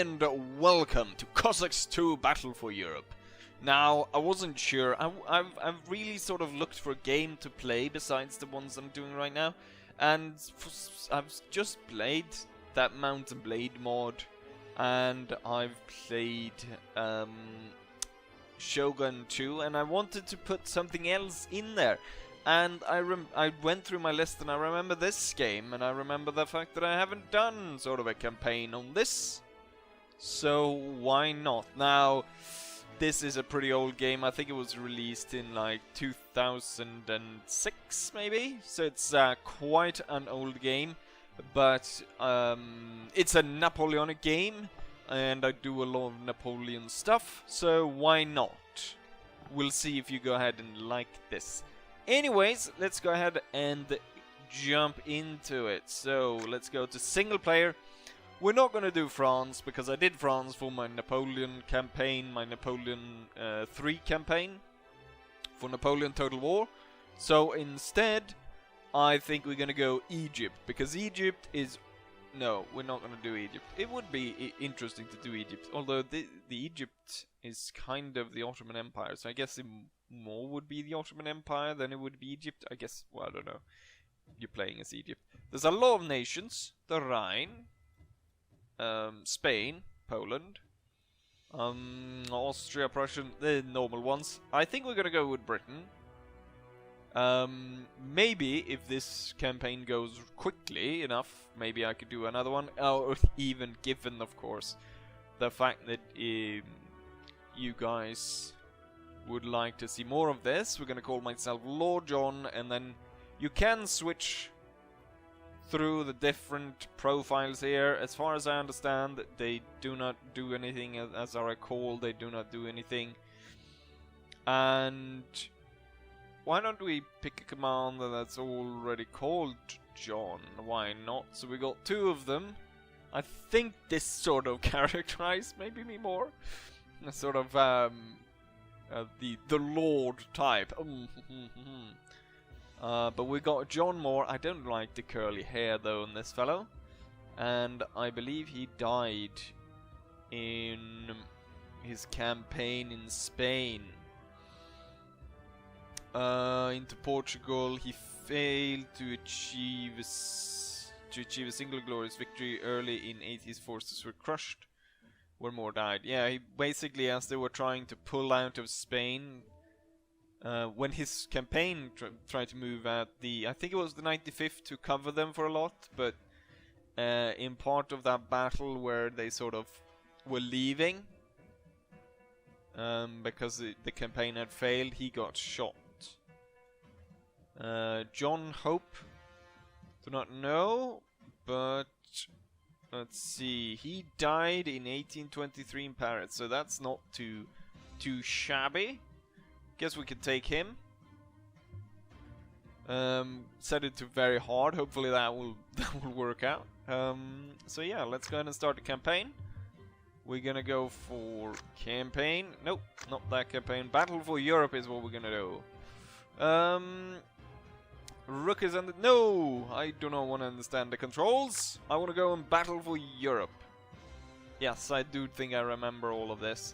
and welcome to Cossacks 2 Battle for Europe. Now, I wasn't sure. I've really sort of looked for a game to play besides the ones I'm doing right now, and I've just played that Mountain Blade mod, and I've played Shogun 2, and I wanted to put something else in there. And I went through my list and I remember this game, and I remember the fact that I haven't done sort of a campaign on this. So why not? Now, this is a pretty old game. I think it was released in like 2006 maybe. So it's quite an old game, but it's a Napoleonic game, and I do a lot of Napoleon stuff. So why not? We'll see if you go ahead and like this. Anyways, let's go ahead and jump into it. So, let's go to single player. We're not going to do France, because I did France for my Napoleon campaign, my Napoleon 3 campaign, for Napoleon Total War. So, instead, I think we're going to go Egypt, because Egypt is... No, we're not going to do Egypt. It would be interesting to do Egypt, although the Egypt is kind of the Ottoman Empire, so I guess it more would be the Ottoman Empire than it would be Egypt. I guess, well, I don't know. You're playing as Egypt. There's a lot of nations. The Rhine, Spain, Poland, Austria, Prussia, the normal ones. I think we're going to go with Britain. Maybe if this campaign goes quickly enough, maybe I could do another one. Or even given, of course, the fact that you guys would like to see more of this. We're gonna call myself Lord John, and then you can switch through the different profiles here. As far as I understand, they do not do anything. As I recall, they do not do anything. And why don't we pick a commander that's already called John? Why not? So we got 2 of them. I think this sort of characterized maybe me more. A sort of the Lord type. But we got John Moore. I don't like the curly hair though in this fellow, and I believe he died in his campaign in Spain. Into Portugal, he failed to achieve a single glorious victory early in 8. His forces were crushed. Where more died. Yeah, he basically, as they were trying to pull out of Spain, when his campaign tried to move out I think it was the 95th to cover them for a lot, but in part of that battle where they sort of were leaving, because the campaign had failed, he got shot. John Hope, do not know, but let's see, he died in 1823 in Paris, so that's not too shabby. Guess we could take him. Set it to very hard. Hopefully that will work out. So yeah, let's go ahead and start the campaign. We're gonna go for campaign. Nope, not that campaign. Battle for Europe is what we're gonna do. Rook is under... No! I do not want to understand the controls. I want to go and battle for Europe. Yes, I do think I remember all of this.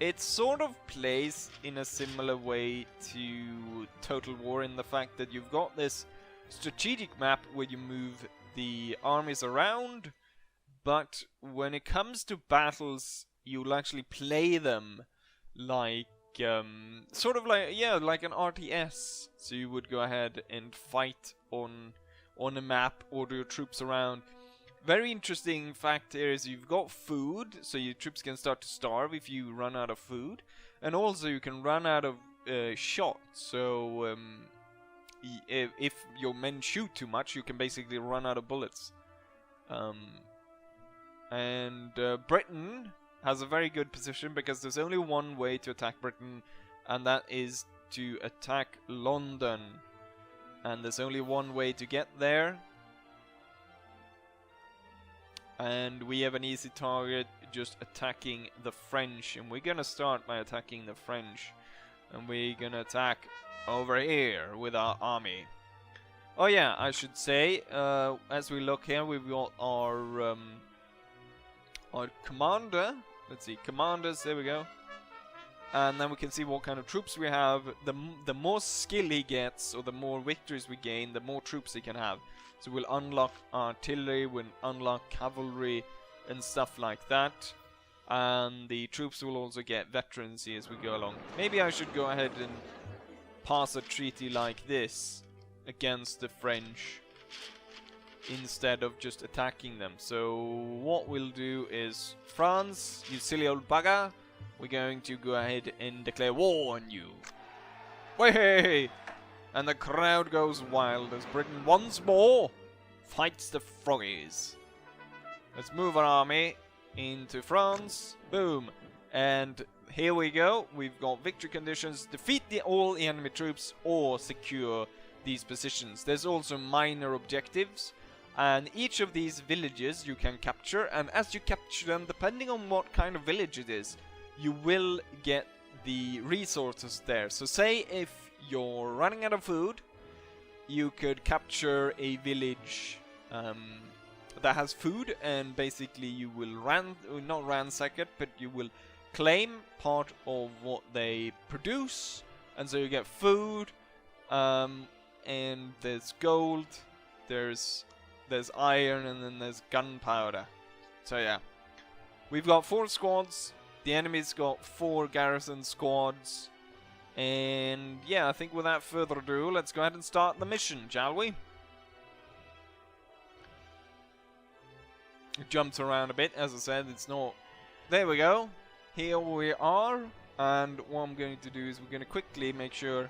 It sort of plays in a similar way to Total War in the fact that you've got this strategic map where you move the armies around, but when it comes to battles, you'll actually play them like sort of like, yeah, like an RTS. So you would go ahead and fight on a map, order your troops around. Very interesting fact here is you've got food, so your troops can start to starve if you run out of food, and also you can run out of shot. So if your men shoot too much, you can basically run out of bullets. Britain has a very good position because there's only one way to attack Britain, and that is to attack London. And there's only one way to get there. And we have an easy target, just attacking the French. And we're gonna start by attacking the French. And we're gonna attack over here with our army. Oh yeah, I should say, as we look here, we've got our our commander. Let's see, commanders, there we go. And then we can see what kind of troops we have. The more skill he gets, or the more victories we gain, the more troops he can have. So we'll unlock artillery, we'll unlock cavalry, and stuff like that. And the troops will also get veterancy as we go along. Maybe I should go ahead and pass a treaty like this against the French, instead of just attacking them. So what we'll do is, France, you silly old bugger, we're going to go ahead and declare war on you. Way! And the crowd goes wild as Britain once more fights the froggies. Let's move our army into France. Boom. And here we go. We've got victory conditions. Defeat all the enemy troops or secure these positions. There's also minor objectives. And each of these villages you can capture. And as you capture them, depending on what kind of village it is, you will get the resources there. So say if you're running out of food, you could capture a village that has food, and basically you will not ransack it, but you will claim part of what they produce, and so you get food, and there's gold, there's iron, and then there's gunpowder. So yeah, we've got 4 squads. The enemy's got 4 garrison squads. And yeah, I think without further ado, let's go ahead and start the mission, shall we? It jumps around a bit, as I said, it's not... There we go. Here we are. And what I'm going to do is we're going to quickly make sure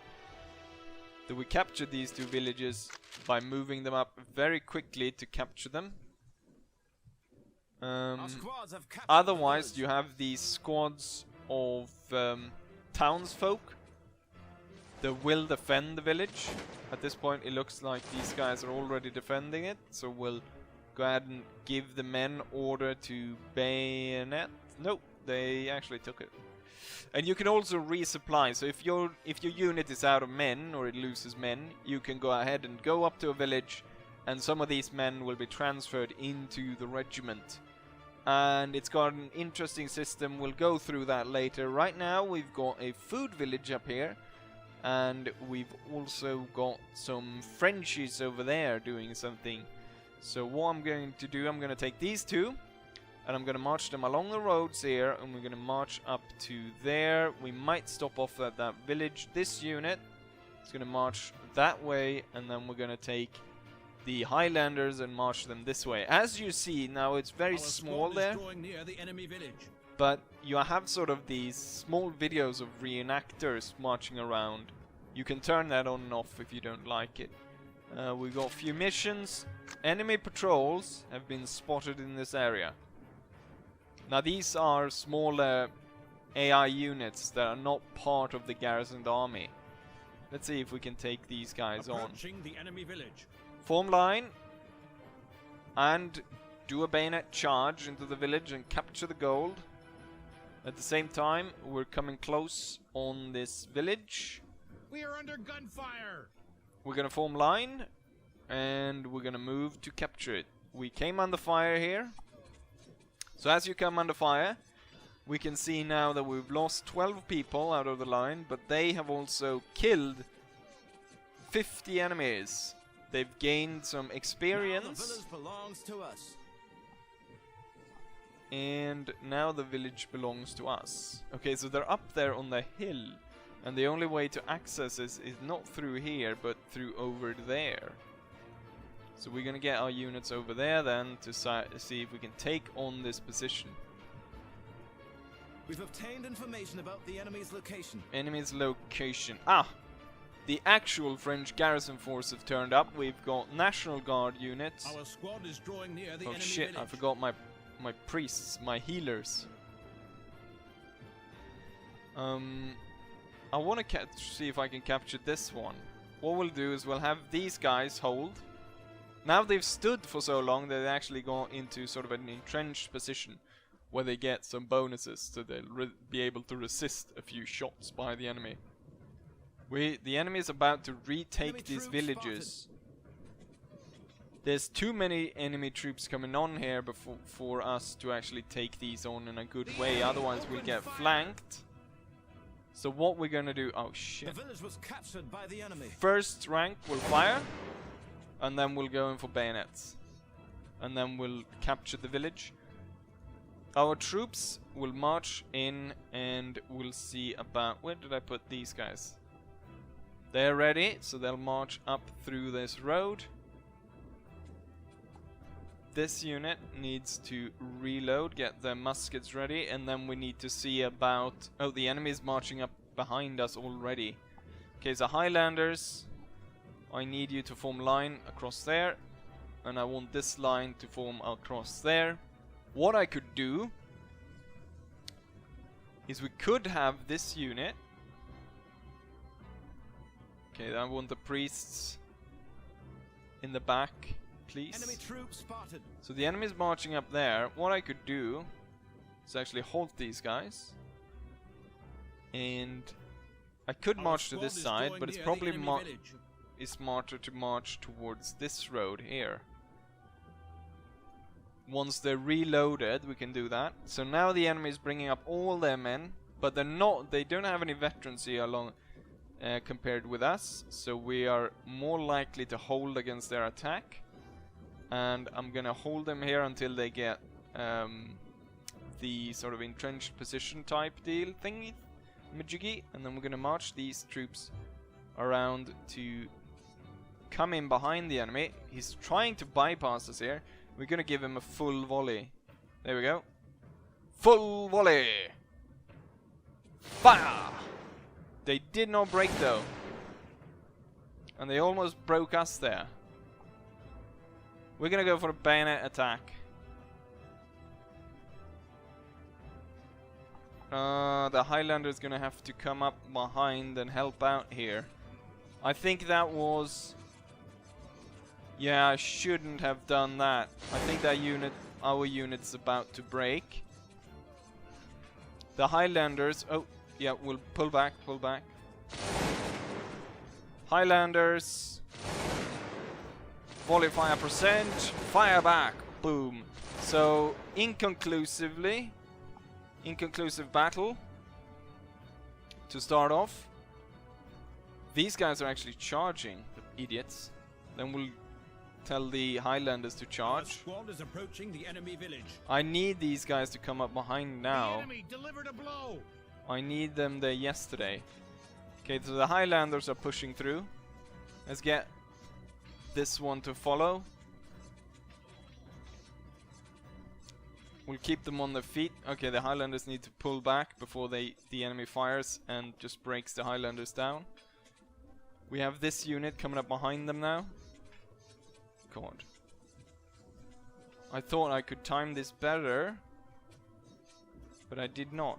that we capture these 2 villages by moving them up very quickly to capture them. Otherwise, you have these squads of townsfolk that will defend the village. At this point, it looks like these guys are already defending it, so we'll go ahead and give the men order to bayonet. Nope, they actually took it. And you can also resupply. So if your unit is out of men or it loses men, you can go ahead and go up to a village, and some of these men will be transferred into the regiment. And it's got an interesting system. We'll go through that later. Right now we've got a food village up here, and we've also got some Frenchies over there doing something. So what I'm going to do, I'm going to take these 2 and I'm going to march them along the roads here, and we're going to march up to there. We might stop off at that village. This unit is going to march that way, and then we're going to take the Highlanders and march them this way. As you see, now it's very small there, but you have sort of these small videos of reenactors marching around. You can turn that on and off if you don't like it. We've got a few missions. Enemy patrols have been spotted in this area. Now these are smaller AI units that are not part of the garrisoned army. Let's see if we can take these guys on. The enemy village. Form line and do a bayonet charge into the village and capture the gold. At the same time, we're coming close on this village. We are under gunfire. We're gonna form line and we're gonna move to capture it. We came under fire here. So as you come under fire, we can see now that we've lost 12 people out of the line, but they have also killed 50 enemies. They've gained some experience. Now the village belongs to us. And now the village belongs to us. Okay, so they're up there on the hill. And the only way to access this is not through here, but through over there. So we're gonna get our units over there then to see if we can take on this position. We've obtained information about the enemy's location. Enemy's location. Ah! The actual French garrison force have turned up. We've got National Guard units. Our squad is drawing near the oh enemy shit, village. I forgot my priests, my healers. I want to see if I can capture this one. What we'll do is we'll have these guys hold. Now they've stood for so long, they've actually gone into sort of an entrenched position where they get some bonuses, so they'll be able to resist a few shots by the enemy. The enemy is about to retake these villages. There's too many enemy troops coming on here for us to actually take these on in a good way. Otherwise we'll get flanked. So what we're gonna do... Oh shit. The village was captured by the enemy. First rank will fire. And then we'll go in for bayonets. And then we'll capture the village. Our troops will march in and we'll see about... Where did I put these guys? They're ready, so they'll march up through this road. This unit needs to reload, get their muskets ready, and then we need to see about... Oh, the enemy is marching up behind us already. Okay, so Highlanders, I need you to form line across there, and I want this line to form across there. What I could do is we could have this unit. Okay, I want the priests in the back. Please. Enemy troops spotted. So the enemy is marching up there. What I could do is actually halt these guys. And I could march to this side, but it's probably smarter to march towards this road here. Once they're reloaded, we can do that. So now the enemy is bringing up all their men, but they don't have any veterans here along compared with us. So we are more likely to hold against their attack. And I'm gonna hold them here until they get the sort of entrenched position type deal thingy, majiggy, and then we're gonna march these troops around to come in behind the enemy. He's trying to bypass us here. We're gonna give him a full volley. There we go. Full volley! Fire! They did not break though. And they almost broke us there. We're gonna go for a bayonet attack. The Highlander's gonna have to come up behind and help out here. I think that was... Yeah, I shouldn't have done that. I think that our unit's about to break. The Highlanders... Oh, yeah, we'll pull back, pull back. Highlanders... Volley fire percent, fire back, boom. So, inconclusive battle to start off. These guys are actually charging, the idiots. Then we'll tell the Highlanders to charge. Squad is approaching the enemy village. I need these guys to come up behind now. The enemy delivered a blow. I need them there yesterday. Okay, so the Highlanders are pushing through. Let's get this one to follow. We'll keep them on their feet. Okay, the Highlanders need to pull back before the enemy fires and just breaks the Highlanders down. We have this unit coming up behind them now. God. I thought I could time this better, but I did not.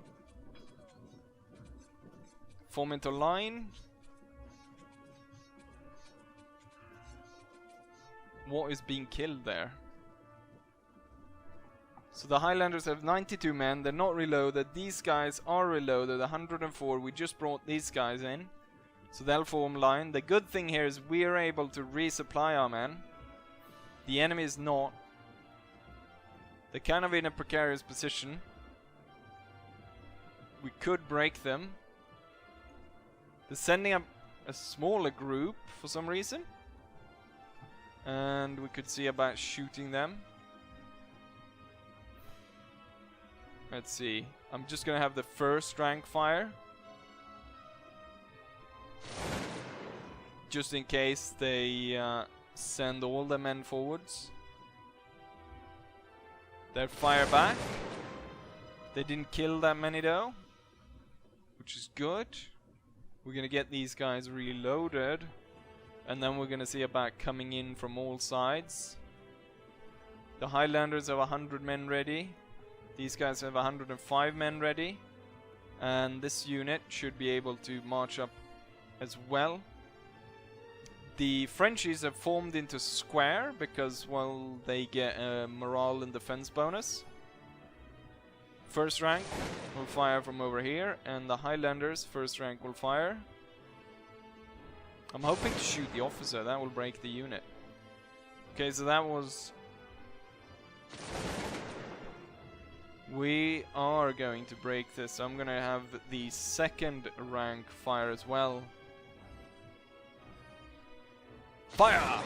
Form into line. What is being killed there? So the Highlanders have 92 men, they're not reloaded. These guys are reloaded, 104. We just brought these guys in. So they'll form line. The good thing here is we're able to resupply our men. The enemy is not. They're kind of in a precarious position. We could break them. They're sending up a smaller group for some reason. And we could see about shooting them. Let's see. I'm just gonna have the first rank fire. Just in case they send all the men forwards. They fire back. They didn't kill that many though, which is good. We're gonna get these guys reloaded. And then we're gonna see about coming in from all sides. The Highlanders have 100 men ready. These guys have 105 men ready. And this unit should be able to march up as well. The Frenchies have formed into square because, well, they get a morale and defense bonus. First rank will fire from over here, and the Highlanders, first rank, will fire. I'm hoping to shoot the officer, that will break the unit. Okay, so that was... We are going to break this. I'm gonna have the second rank fire as well. Fire!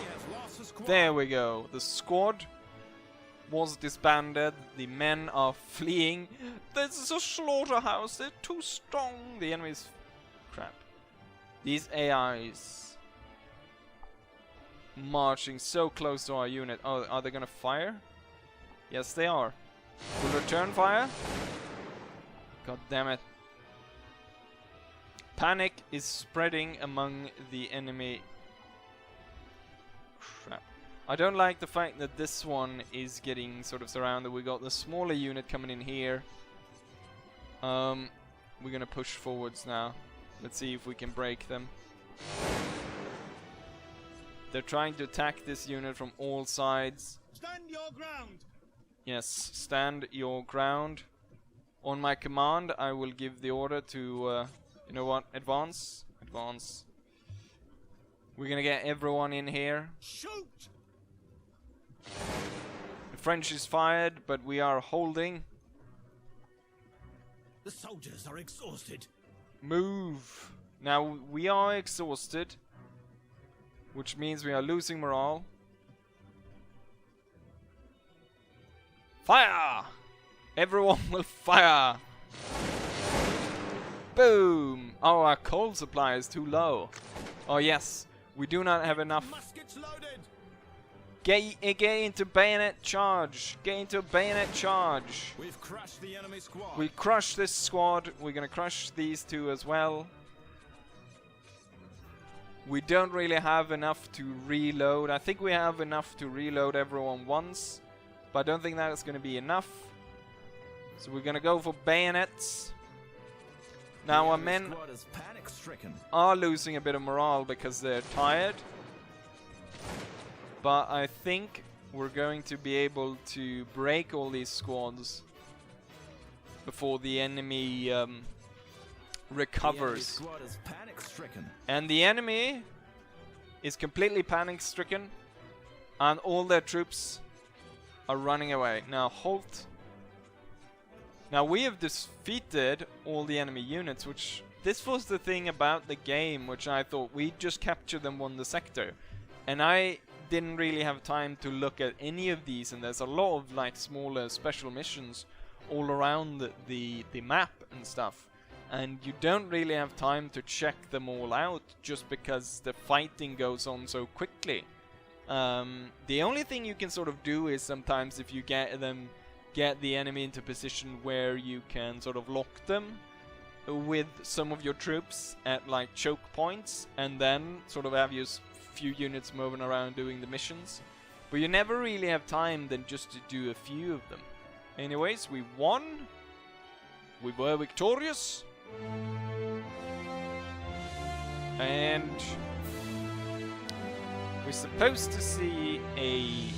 There we go. The squad was disbanded. The men are fleeing. This is a slaughterhouse. They're too strong. The enemy's... Crap. These AIs... marching so close to our unit. Oh, are they gonna fire? Yes, they are. Will return fire? God damn it. Panic is spreading among the enemy. Crap. I don't like the fact that this one is getting sort of surrounded. We got the smaller unit coming in here. We're gonna push forwards now. Let's see if we can break them. They're trying to attack this unit from all sides. Stand your ground. Yes, stand your ground. On my command, I will give the order to, you know what, advance. Advance. We're gonna get everyone in here. Shoot! The French is fired, but we are holding. The soldiers are exhausted. Move. Now, we are exhausted, which means we are losing morale. Fire! Everyone will fire! Boom! Oh, our coal supply is too low. Oh yes, we do not have enough. Muskets loaded. Get into bayonet charge! Get into bayonet charge! We've crushed the enemy squad. We crushed this squad. We're gonna crush these two as well. We don't really have enough to reload. I think we have enough to reload everyone once, but I don't think that's gonna be enough. So we're gonna go for bayonets. Now our men are losing a bit of morale because they're tired. But I think we're going to be able to break all these squads before the enemy recovers. And the enemy is completely panic-stricken, and all their troops are running away. Now halt. Now we have defeated all the enemy units, which this was the thing about the game, which I thought we just captured them, won the sector, and I didn't really have time to look at any of these. And there's a lot of like smaller special missions all around the map and stuff, and you don't really have time to check them all out just because the fighting goes on so quickly. The only thing you can sort of do is sometimes if you get the enemy into position where you can sort of lock them with some of your troops at like choke points, and then sort of have your few units moving around doing the missions. But you never really have time then just to do a few of them. Anyways, we won. We were victorious. And we're supposed to see a...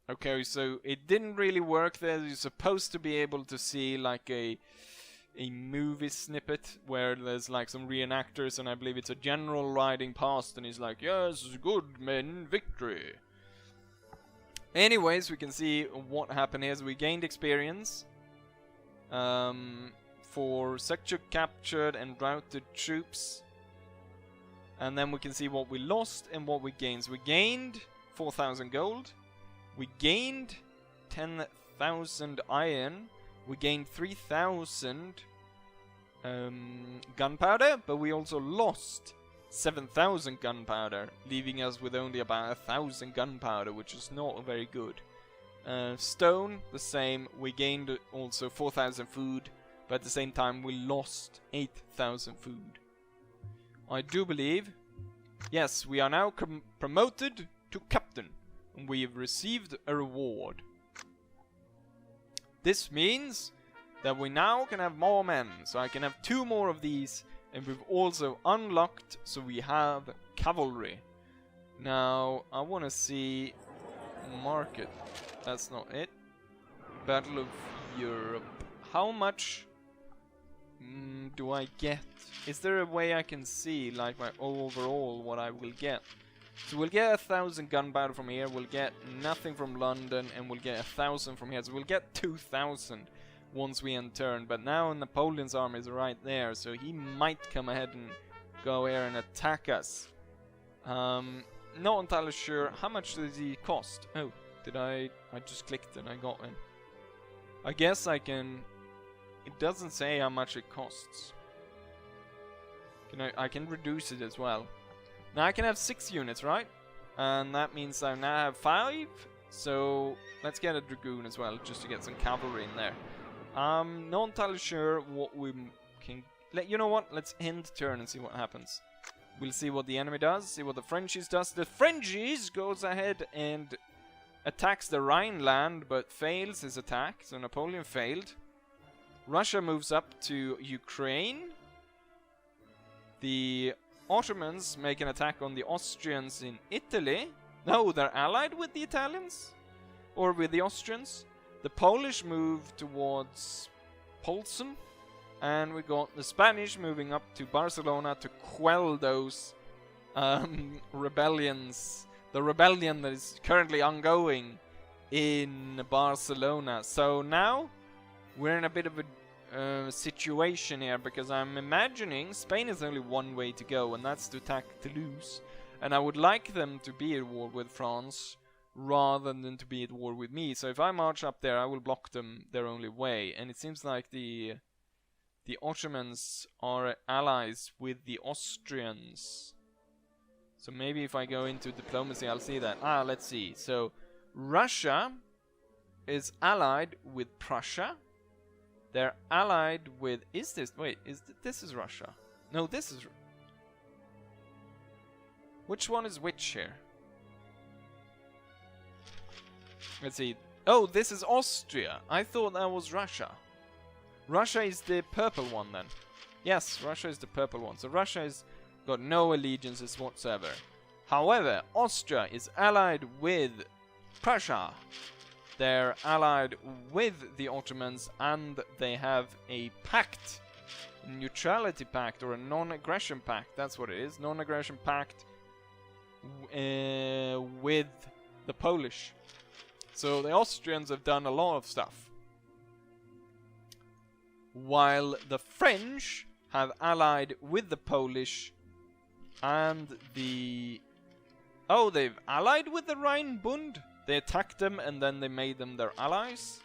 Okay, so it didn't really work there. You're supposed to be able to see like a movie snippet where there's like some reenactors, and I believe it's a general riding past and he's like, yes, good men, victory. Anyways, we can see what happened here. So we gained experience for sector captured and routed troops. And then we can see what we lost and what we gained. So we gained 4,000 gold. We gained 10,000 iron. We gained 3,000 gunpowder, but we also lost 7,000 gunpowder, leaving us with only about 1,000 gunpowder, which is not very good. Stone, the same. We gained also 4,000 food, but at the same time we lost 8,000 food. I do believe, yes, we are now promoted to captain, and we have received a reward. This means that we now can have more men, so I can have 2 more of these, and we've also unlocked, so we have cavalry. Now, I want to see market. That's not it. Battle of Europe. How much do I get? Is there a way I can see, like, my overall, what I will get? So we'll get 1,000 gunpowder from here, we'll get nothing from London, and we'll get 1,000 from here. So we'll get 2,000 once we end turn. But now Napoleon's army is right there, so he might come ahead and go here and attack us. Not entirely sure. How much does he cost? Oh, did I just clicked and I got in. I guess I can... It doesn't say how much it costs. I can reduce it as well. Now I can have 6 units, right? And that means I now have 5. So let's get a dragoon as well, just to get some cavalry in there. Not entirely sure what we can... You know what? Let's end turn and see what happens. We'll see what the enemy does, see what the Frenchies does. The Frenchies goes ahead and attacks the Rhineland, but fails his attack. So Napoleon failed. Russia moves up to Ukraine. The Ottomans make an attack on the Austrians in Italy. No, they're allied with the Italians? Or with the Austrians. The Polish move towards Polsen. And we got the Spanish moving up to Barcelona to quell those rebellions. The rebellion that is currently ongoing in Barcelona. So now we're in a bit of a situation here, because I'm imagining Spain is only one way to go, and that's to attack Toulouse. And I would like them to be at war with France rather than to be at war with me. So if I march up there, I will block them their only way. And it seems like the Ottomans are allies with the Austrians. So maybe if I go into diplomacy, I'll see that. Let's see. So Russia is allied with Prussia. They're allied with... Is this... Wait, this is Russia. No, this is... Which one is which here? Let's see. Oh, this is Austria. I thought that was Russia. Russia is the purple one then. Yes, Russia is the purple one. So Russia has got no allegiances whatsoever. However, Austria is allied with Prussia. They're allied with the Ottomans, and they have a pact. A neutrality pact, or a non-aggression pact. That's what it is. Non-aggression pact with the Polish. So the Austrians have done a lot of stuff. While the French have allied with the Polish and the... Oh, they've allied with the Rheinbund? They attacked them and then they made them their allies?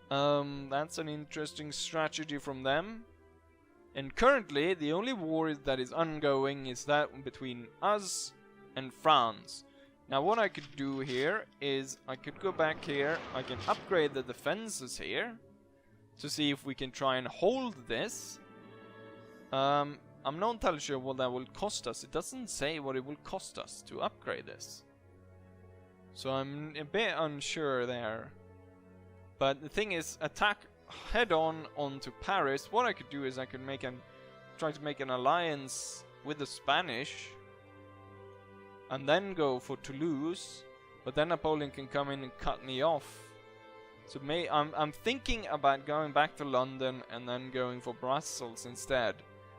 That's an interesting strategy from them. And currently, the only war that is ongoing is that between us and France. Now what I could do here is I could go back here, I can upgrade the defenses here to see if we can try and hold this. I'm not entirely sure what that will cost us. It doesn't say what it will cost us to upgrade this. So I'm a bit unsure there. But the thing is, attack head on onto Paris. What I could do is I could try to make an alliance with the Spanish and then go for Toulouse, but then Napoleon can come in and cut me off. So I'm thinking about going back to London and then going for Brussels instead.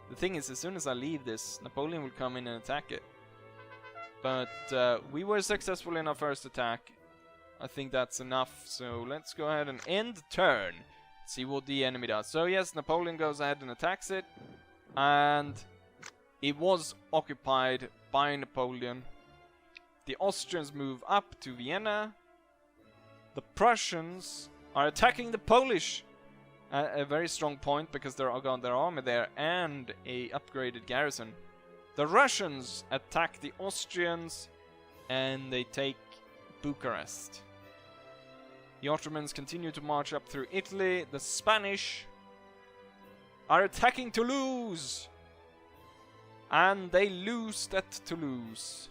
The thing is, as soon as I leave this, Napoleon will come in and attack it. But we were successful in our first attack. I think that's enough. So let's go ahead and end turn. See what the enemy does. So yes, Napoleon goes ahead and attacks it. And it was occupied by Napoleon. The Austrians move up to Vienna. The Prussians are attacking the Polish at a very strong point because they've got their army there and a upgraded garrison. The Russians attack the Austrians and they take Bucharest. The Ottomans continue to march up through Italy. The Spanish are attacking Toulouse and they lose at Toulouse.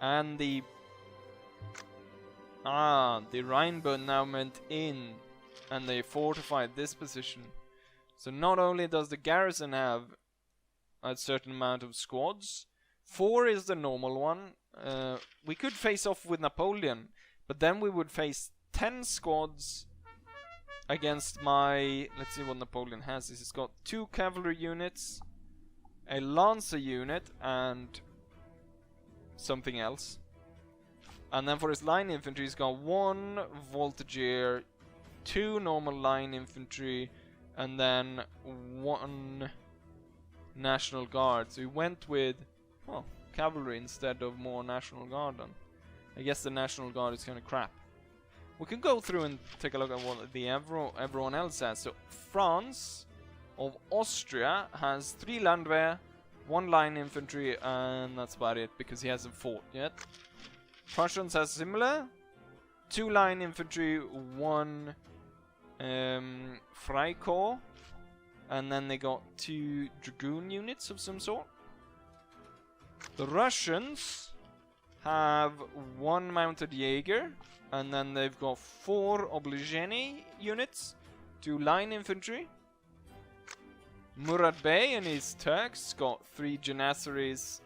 And the Rheinbund now went in and they fortified this position. So not only does the garrison have a certain amount of squads, 4 is the normal one. We could face off with Napoleon, but then we would face 10 squads against my... Let's see what Napoleon has. He's got 2 cavalry units, a lancer unit, and something else. And then for his line infantry, he's got 1 voltigier, 2 normal line infantry, and then 1 National Guard. So he went with, well, cavalry instead of more National Guard. And I guess the National Guard is kind of crap. We can go through and take a look at what the everyone else has. So France of Austria has 3 Landwehr, 1 line infantry, and that's about it because he hasn't fought yet. Prussians has similar, 2 line infantry, 1 Freikorps, and then they got 2 dragoon units of some sort. The Russians have 1 mounted Jaeger, and then they've got 4 Obligeni units, 2 line infantry. Murad Bey and his Turks got 3 Janissaries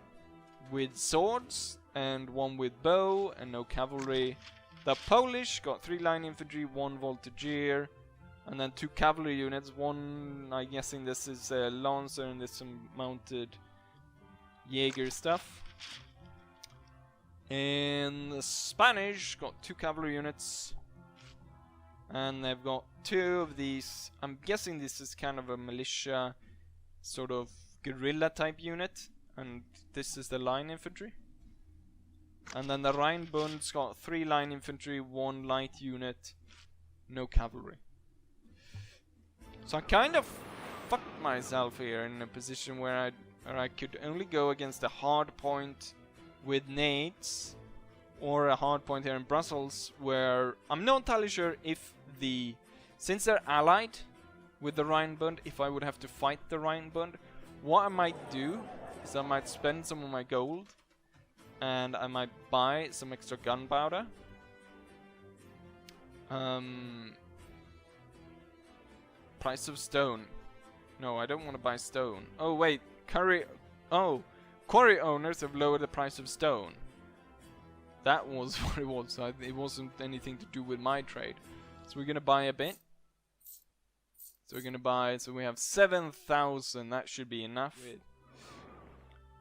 with swords, and 1 with bow, and no cavalry. The Polish got 3 line infantry, 1 voltigier, and then 2 cavalry units. 1, I'm guessing this is a lancer, and there's some mounted Jaeger stuff. And the Spanish got 2 cavalry units, and they've got 2 of these. I'm guessing this is kind of a militia, sort of guerrilla type unit, and this is the line infantry. And then the Rheinbund's got 3 line infantry, 1 light unit, no cavalry. So I kind of fucked myself here in a position where I could only go against a hard point with nades, or a hard point here in Brussels, where I'm not entirely sure if since they're allied with the Rheinbund, if I would have to fight the Rheinbund. What I might do is I might spend some of my gold, and I might buy some extra gunpowder. Price of stone. No, I don't want to buy stone. Oh wait, quarry owners have lowered the price of stone. That was what it was. It wasn't anything to do with my trade. So we're gonna buy a bit. So we're gonna buy. So we have 7,000. That should be enough.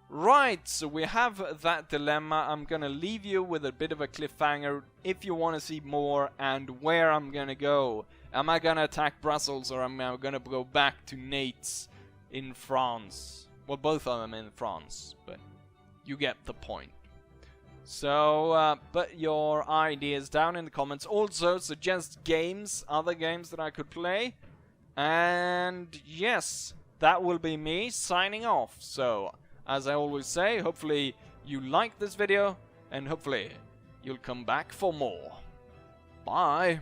Right, so we have that dilemma. I'm gonna leave you with a bit of a cliffhanger if you want to see more and where I'm gonna go. Am I gonna attack Brussels, or am I gonna go back to Nates in France? Well, both of them in France, but you get the point. So, put your ideas down in the comments. Also, suggest games, other games that I could play. And yes, that will be me signing off. So, as I always say, hopefully you liked this video, and hopefully you'll come back for more. Bye!